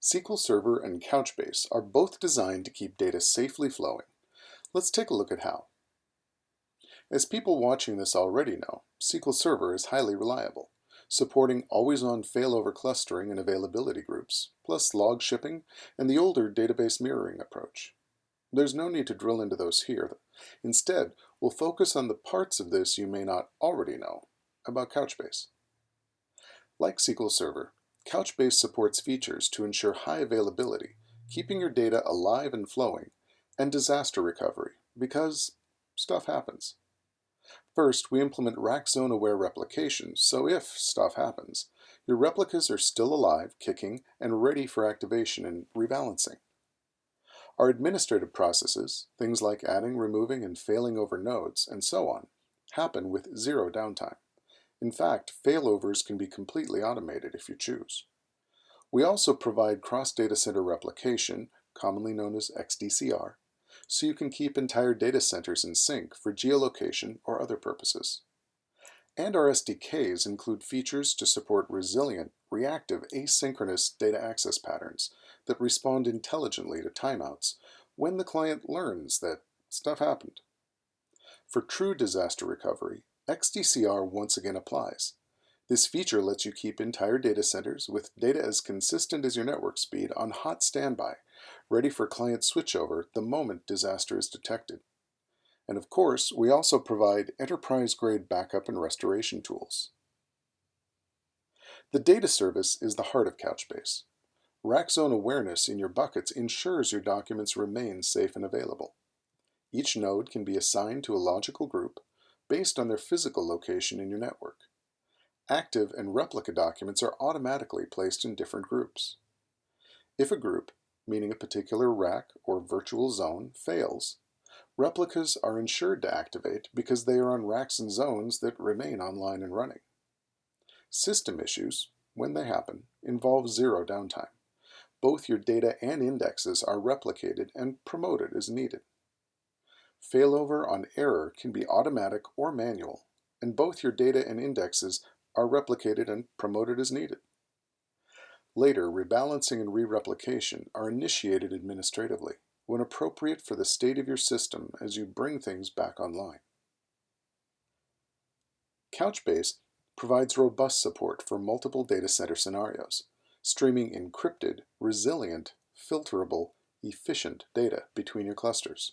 SQL Server and Couchbase are both designed to keep data safely flowing. Let's take a look at how. As people watching this already know, SQL Server is highly reliable, supporting always-on failover clustering and availability groups, plus log shipping and the older database mirroring approach. There's no need to drill into those here. Instead, we'll focus on the parts of this you may not already know about Couchbase. Like SQL Server, Couchbase supports features to ensure high availability, keeping your data alive and flowing, and disaster recovery, because stuff happens. First, we implement rack zone-aware replication, so if stuff happens, your replicas are still alive, kicking, and ready for activation and rebalancing. Our administrative processes, things like adding, removing, and failing over nodes, and so on, happen with zero downtime. In fact, failovers can be completely automated if you choose. We also provide cross-data center replication, commonly known as XDCR, so you can keep entire data centers in sync for geolocation or other purposes. And our SDKs include features to support resilient, reactive, asynchronous data access patterns that respond intelligently to timeouts when the client learns that stuff happened. For true disaster recovery, XDCR once again applies. This feature lets you keep entire data centers with data as consistent as your network speed on hot standby, ready for client switchover the moment disaster is detected. And of course, we also provide enterprise-grade backup and restoration tools. The data service is the heart of Couchbase. Rack zone awareness in your buckets ensures your documents remain safe and available. Each node can be assigned to a logical group based on their physical location in your network. Active and replica documents are automatically placed in different groups. If a group, meaning a particular rack or virtual zone, fails, replicas are ensured to activate because they are on racks and zones that remain online and running. System issues, when they happen, involve zero downtime. Both your data and indexes are replicated and promoted as needed. Failover on error can be automatic or manual, and both your data and indexes are replicated and promoted as needed. Later, rebalancing and re-replication are initiated administratively when appropriate for the state of your system as you bring things back online. Couchbase provides robust support for multiple data center scenarios, streaming encrypted, resilient, filterable, efficient data between your clusters.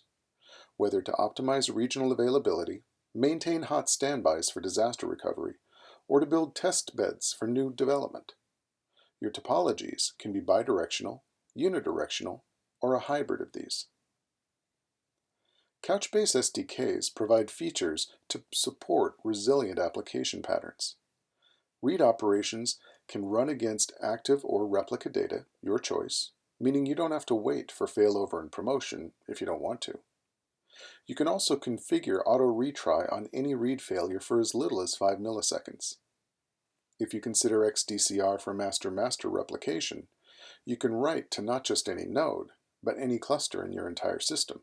Whether to optimize regional availability, maintain hot standbys for disaster recovery, or to build test beds for new development. Your topologies can be bidirectional, unidirectional, or a hybrid of these. Couchbase SDKs provide features to support resilient application patterns. Read operations can run against active or replica data, your choice, meaning you don't have to wait for failover and promotion if you don't want to. You can also configure auto retry on any read failure for as little as 5 milliseconds. If you consider XDCR for master-master replication, you can write to not just any node, but any cluster in your entire system.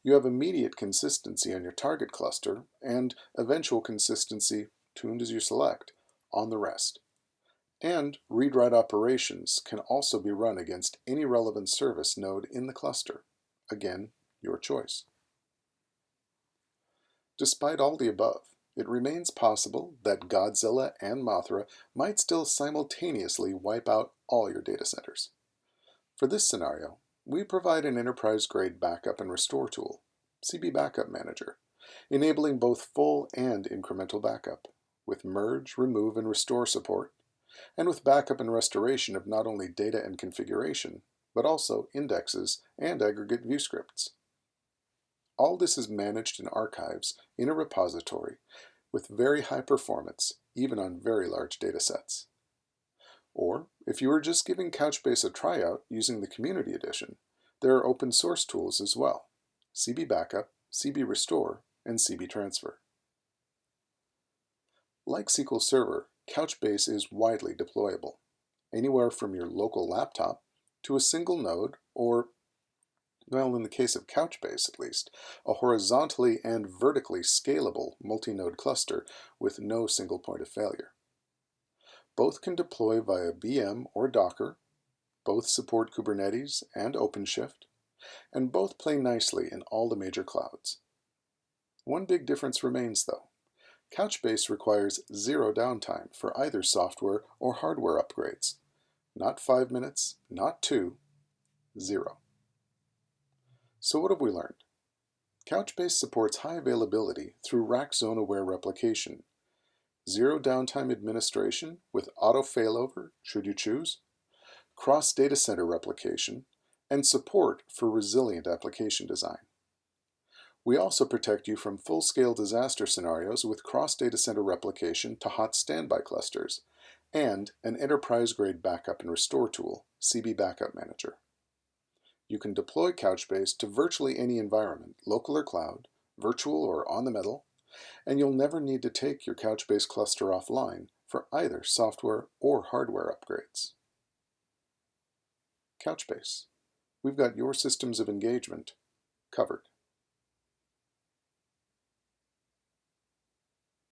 You have immediate consistency on your target cluster and eventual consistency, tuned as you select, on the rest. And read-write operations can also be run against any relevant service node in the cluster. Again, your choice. Despite all the above, it remains possible that Godzilla and Mothra might still simultaneously wipe out all your data centers. For this scenario, we provide an enterprise-grade backup and restore tool, CB Backup Manager, enabling both full and incremental backup, with merge, remove, and restore support, and with backup and restoration of not only data and configuration, but also indexes and aggregate view scripts. All this is managed in archives in a repository with very high performance, even on very large data sets. Or, if you are just giving Couchbase a tryout using the Community Edition, there are open source tools as well: CB Backup, CB Restore, and CB Transfer. Like SQL Server, Couchbase is widely deployable, anywhere from your local laptop to a single node or, well, in the case of Couchbase at least, a horizontally and vertically scalable multi-node cluster with no single point of failure. Both can deploy via VM or Docker, Both support Kubernetes and OpenShift, and both play nicely in all the major clouds. One big difference remains, though. Couchbase requires zero downtime for either software or hardware upgrades. Not 5 minutes, not 2, 0. So what have we learned? Couchbase supports high availability through rack zone-aware replication, zero downtime administration with auto failover should you choose, cross-data center replication, and support for resilient application design. We also protect you from full-scale disaster scenarios with cross-data center replication to hot standby clusters, and an enterprise-grade backup and restore tool, CB Backup Manager. You can deploy Couchbase to virtually any environment, local or cloud, virtual or on the metal, and you'll never need to take your Couchbase cluster offline for either software or hardware upgrades. Couchbase. We've got your systems of engagement covered.